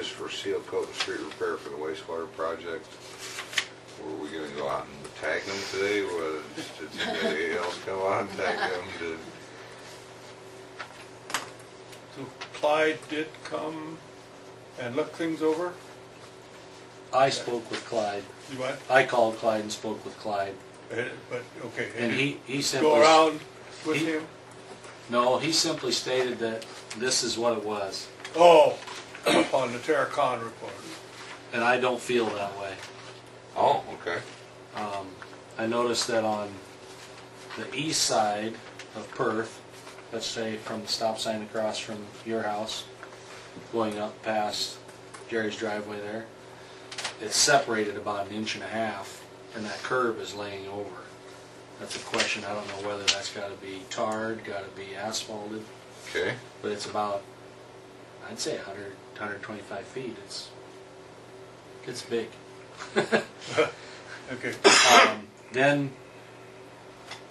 just for seal coat and street repair for the wastewater project. Were we gonna go out and tag them today? Did somebody else come out and tag them? So Clyde did come and look things over? I spoke with Clyde. You what? I called Clyde and spoke with Clyde. But, okay. And he simply... Go around with him? No, he simply stated that this is what it was. Oh, on the Terracon report. And I don't feel that way. Oh, okay. I noticed that on the east side of Perth, let's say from the stop sign across from your house, going up past Jerry's driveway there, it's separated about 1.5 inches, and that curb is laying over. That's a question. I don't know whether that's got to be tarred, got to be asphalted. Okay. But it's about, I'd say 100, 125 feet. It's big. Okay. Then,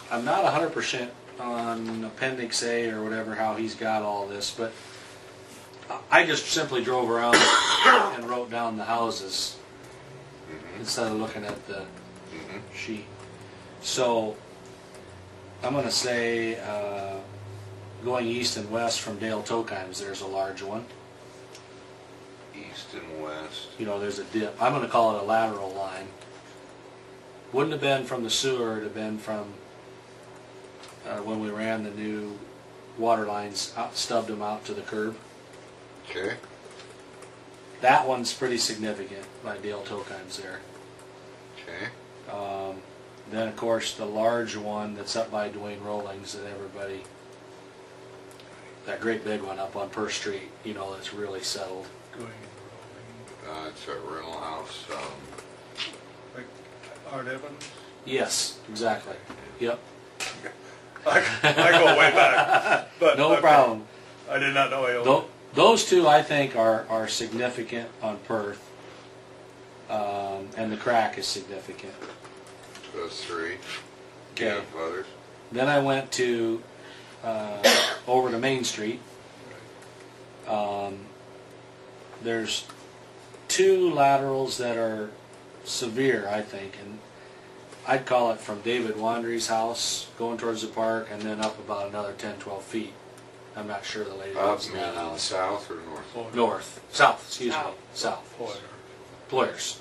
I'm not 100% on Appendix A or whatever, how he's got all this, but I just simply drove around and wrote down the houses instead of looking at the sheet. So, I'm going to say going east and west from Dale Tokheim's, there's a large one. East and west. You know, there's a dip. I'm going to call it a lateral line. Wouldn't have been from the sewer, it'd have been from when we ran the new water lines, stubbed them out to the curb. Okay. That one's pretty significant by Dale Tokheim's there. Okay. Then of course the large one that's up by Dwayne Rollings that everybody, that great big one up on Perth Street, you know, that's really settled. It's a rental house. Like Art Evans? Yes, exactly. Yep. I go way back. But, No okay. problem. I did not know I owned it. Those two I think are significant on Perth, and the crack is significant. Those three. Okay. Yeah, others. Then I went to over to Main Street. There's 2 laterals that are severe, I think, and I'd call it from David Wandry's house going towards the park and then up about another 10-12 feet. I'm not sure the lady Up, lives in that meaning house. south or north? South, excuse me, south. Ployers.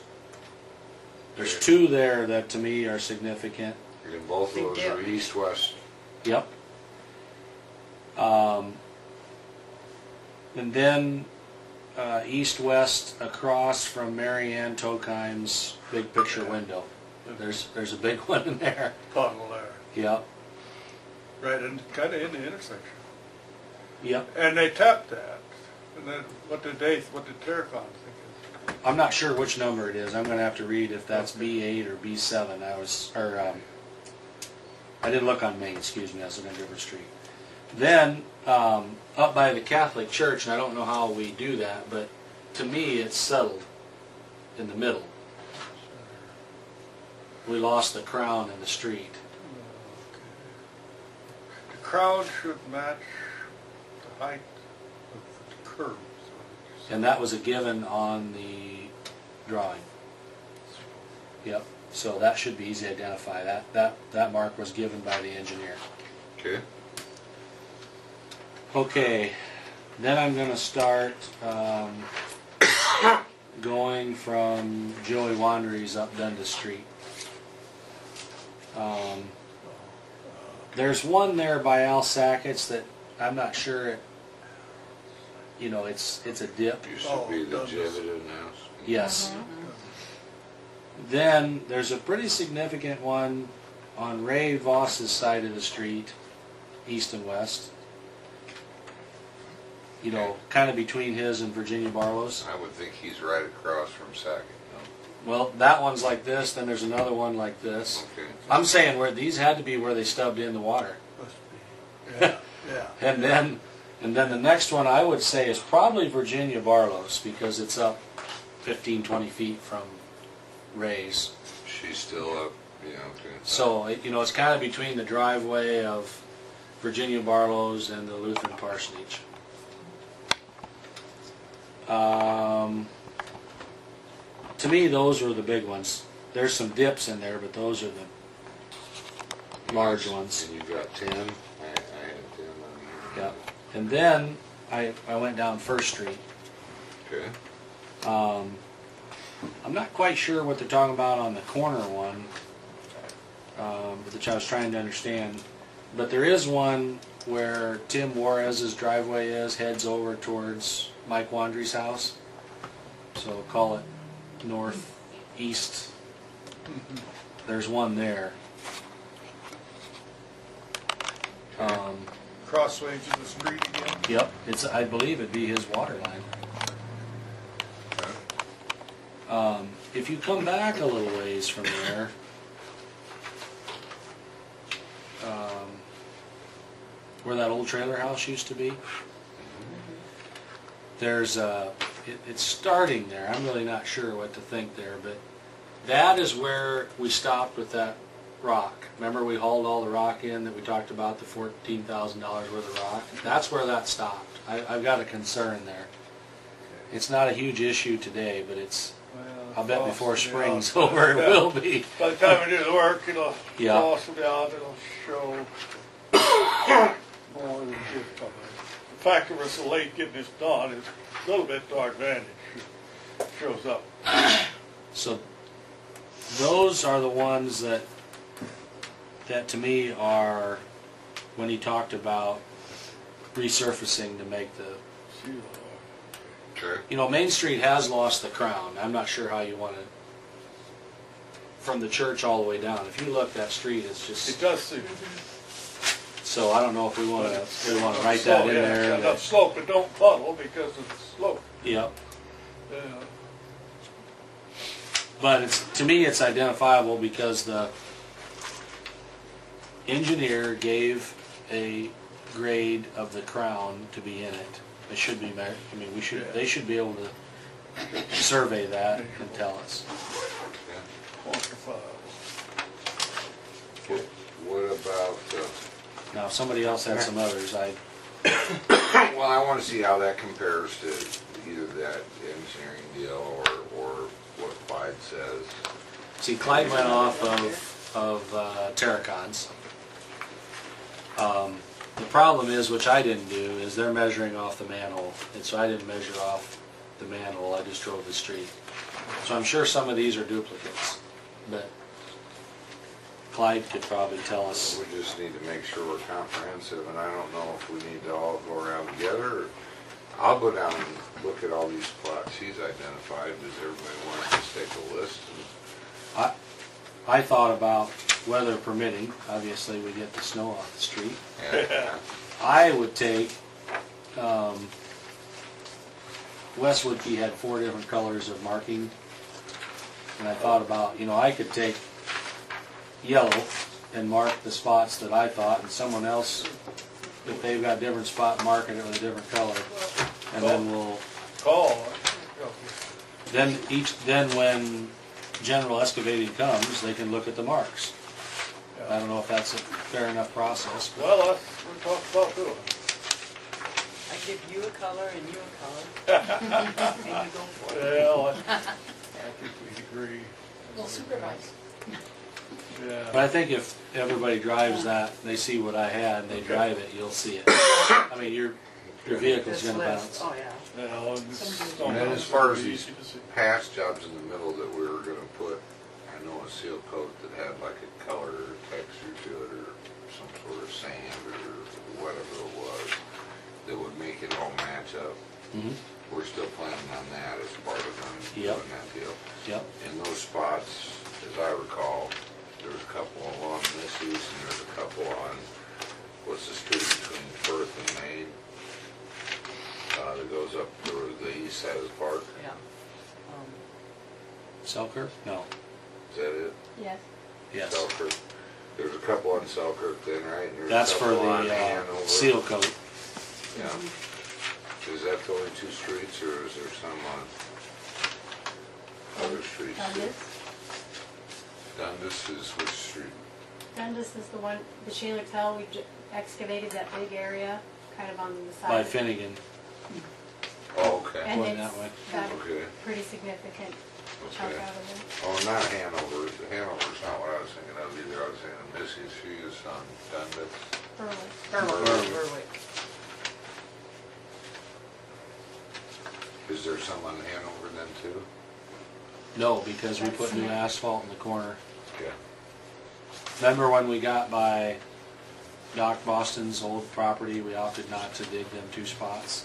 There's 2 there that to me are significant. And both of those are east-west. Yep. And then east-west across from Mary Ann Tokheim's big picture window. There's a big one in there. Tunnel there. Yep. Right, and kind of in the intersection. Yep. And they tapped that. And then what did Terracon think? I'm not sure which number it is. I'm going to have to read if that's B8 or B7. I didn't look on Main, excuse me. I was looking at River Street. Then up by the Catholic Church, and I don't know how we do that, but to me it's settled in the middle. We lost the crown in the street. The crown should match the height of the curb. And that was a given on the drawing. Yep. So that should be easy to identify. That mark was given by the engineer. Okay. Okay. Then I'm going to start going from Joey Wandry's up Dundas Street. There's one there by Al Sackett's that I'm not sure. It's a dip. Used to be the Jeviden house. Yes. Then there's a pretty significant one on Ray Voss's side of the street, east and west. Kind of between his and Virginia Barlow's. I would think he's right across from Sackett. Well, that one's like this, then there's another one like this. Okay. I'm saying where these had to be where they stubbed in the water. Must be. Yeah, yeah. And then the next one I would say is probably Virginia Barlow's because it's up 15-20 feet from Ray's. She's still up. Yeah, okay. So, it's kind of between the driveway of Virginia Barlow's and the Lutheran parsonage. To me, those were the big ones. There's some dips in there, but those are the large ones. And you got 10? I had 10 on here. Yeah. And then I went down First Street. Okay. I'm not quite sure what they're talking about on the corner one, which I was trying to understand. But there is one where Tim Juarez's driveway is, heads over towards Mike Wandry's house. So call it northeast. There's one there. Crossways of the street again. Yep, I believe it'd be his water line. If you come back a little ways from there, where that old trailer house used to be, there's it's starting there. I'm really not sure what to think there, but that is where we stopped with that rock. Remember we hauled all the rock in that we talked about, the $14,000 worth of rock? That's where that stopped. I've got a concern there. It's not a huge issue today, but it's, I'll bet before spring's over it will be. By the time we do the work, it'll Yeah. cross it out, it'll show more than just coming. The fact that we're so late getting this done is a little bit to our advantage. It shows up. So those are the ones that to me are when he talked about resurfacing to make the, Okay. you know, Main Street has lost the crown. I'm not sure how you want to, from the church all the way down. If you look, that street is It just, does seem. so I don't know if we want to write that in there. Got enough slope, but don't puddle because of the slope. Yep. Yeah. But it's, to me, it's identifiable because the engineer gave a grade of the crown to be in it. It should be, I mean, they should be able to survey that and tell us. Quantifiable. Okay. What about, Now, if somebody else had some others, well, I want to see how that compares to either that engineering deal or what Clyde says. see, Clyde went off of Terracons. The problem is, which I didn't do, is they're measuring off the manhole, and so I didn't measure off the manhole, I just drove the street. So I'm sure some of these are duplicates, but Clyde could probably tell us. We just need to make sure we're comprehensive, and I don't know if we need to all go around together. Or I'll go down and look at all these spots he's identified. Does everybody want to just take a list? I thought about weather permitting, obviously we get the snow off the street. Yeah. I would take, Wes Woodkey had 4 different colors of marking, and I thought about, you know, I could take yellow and mark the spots that I thought, and someone else, if they've got a different spot, mark it with a different color, and then we'll, Call. then when general excavating comes, they can look at the marks. I don't know if that's a fair enough process, but Well, that's what we talked about doing. I give you a color and you a color, and you go for it. Well, I think we agree. We'll supervise. Yeah. But I think if everybody drives that, they see what I had, and they drive it, you'll see it. I mean, your vehicle's This gonna list, bounce. oh yeah. Well, and it's And then as far as easy these to see. past jobs in the middle that we were going to put, I know a seal coat that had like a color or texture to it or some sort of sand or whatever it was that would make it all match up. Mhm. We're still planning on that as part of them Yep. doing that deal. Yep. In those spots, as I recall, there was a couple along Missy's and there's a couple on, what's the street between Firth and Main? That goes up to the east side of the park. Yeah. Selkirk? No. Is that it? Yes. Yes. Selkirk. There's a couple on Selkirk then, right? And there's a That's for couple on the Hanover. seal coat. Yeah. Is that the only 2 streets or is there some on other streets? Dundas. Dundas is which street? Dundas is the one, the Shaler's Hill, we excavated that big area, kind of on the side. By Finnegan. Oh, okay. And Going it's that way. that Okay. Okay, pretty significant chunk okay. out of it. Oh, not Hanover. Hanover's not what I was thinking of either. I was thinking of Missy's. She is on Dundas. Berwick. Is there some on Hanover then too? No, because we That's put new cement. asphalt in the corner. Okay. Remember when we got by Doc Boston's old property, we opted not to dig them 2 spots?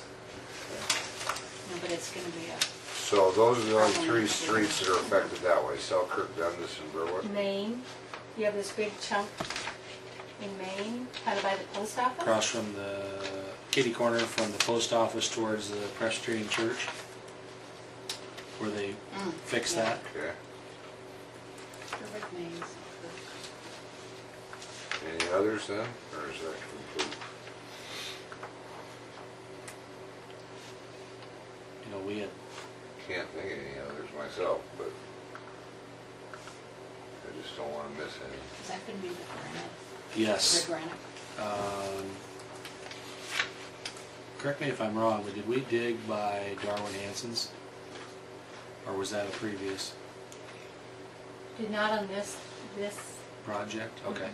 No, but it's gonna be a, So those are the only 3 streets that are affected that way, Selkirk, Dundas, and Berwick? Maine, you have this big chunk in Maine, kind of by the post office. Across from the kitty corner from the post office towards the Presbyterian Church, where they fix yeah. that. Okay. Berwick, Maine. Any others then, or is that complete? You know, we had, Can't think of any others myself, but I just don't want to miss any. Is that gonna be the granite? yes. The granite? Correct me if I'm wrong, but did we dig by Darwin Hanson's? Or was that a previous Did not on this project? Okay.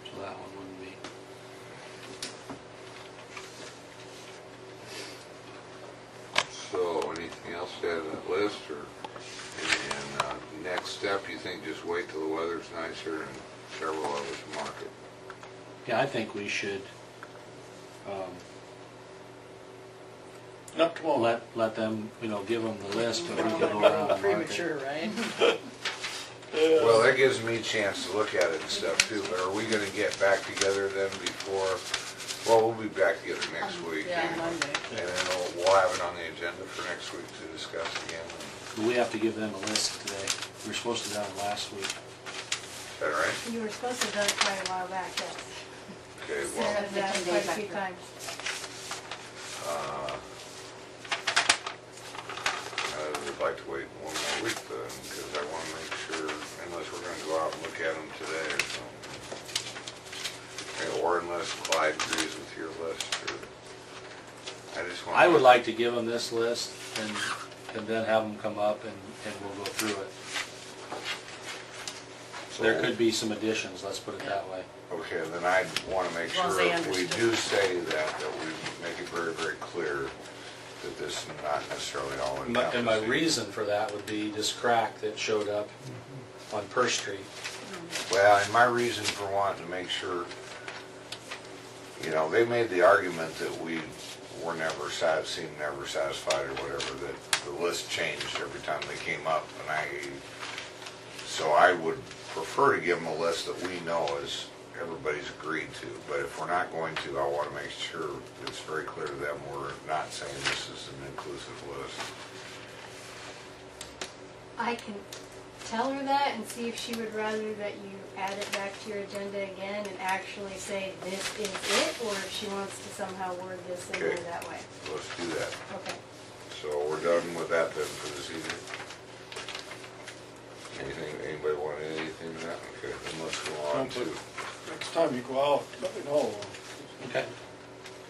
So that one wouldn't be. So anything else to add to that list, or, and next step, you think just wait till the weather's nicer and several of us mark it? Yeah, I think we should Not tomorrow. let them, you know, give them the list, and we can go around and mark it. Premature, right? Well, that gives me a chance to look at it and stuff too, but are we gonna get back together then before, well, we'll be back together next week. Yeah, anyway. Monday. And then we'll have it on the agenda for next week to discuss again. We have to give them a list today. We were supposed to do that last week. Is that right? You were supposed to have done it quite a while back, yes. Okay, Said well, that quite a few times. I would like to wait one more week then, because I want to make sure, unless we're gonna go out and look at them today or something. Or unless Clyde agrees with your list, or, I just want. I would like to give them this list and then have them come up and we'll go through it. There could be some additions, let's put it that way. Okay, then I'd want to make As long as sure they if we understood. do say that we make it very, very clear that this is not necessarily all And my encompassing. reason for that would be this crack that showed up on Purse Street. Well, and my reason for wanting to make sure, you know, they made the argument that we were never seemed never satisfied or whatever, that the list changed every time they came up, and so I would prefer to give them a list that we know is everybody's agreed to, but if we're not going to, I want to make sure it's very clear to them we're not saying this is an inclusive list. I can tell her that and see if she would rather that you add it back to your agenda again and actually say this is it, or if she wants to somehow word this in there Okay. that way. Let's do that. Okay. So we're done with that then for this evening? Anybody want anything to that? Okay, then let's go on Don't to, put- Next time you go out, let me know. Okay.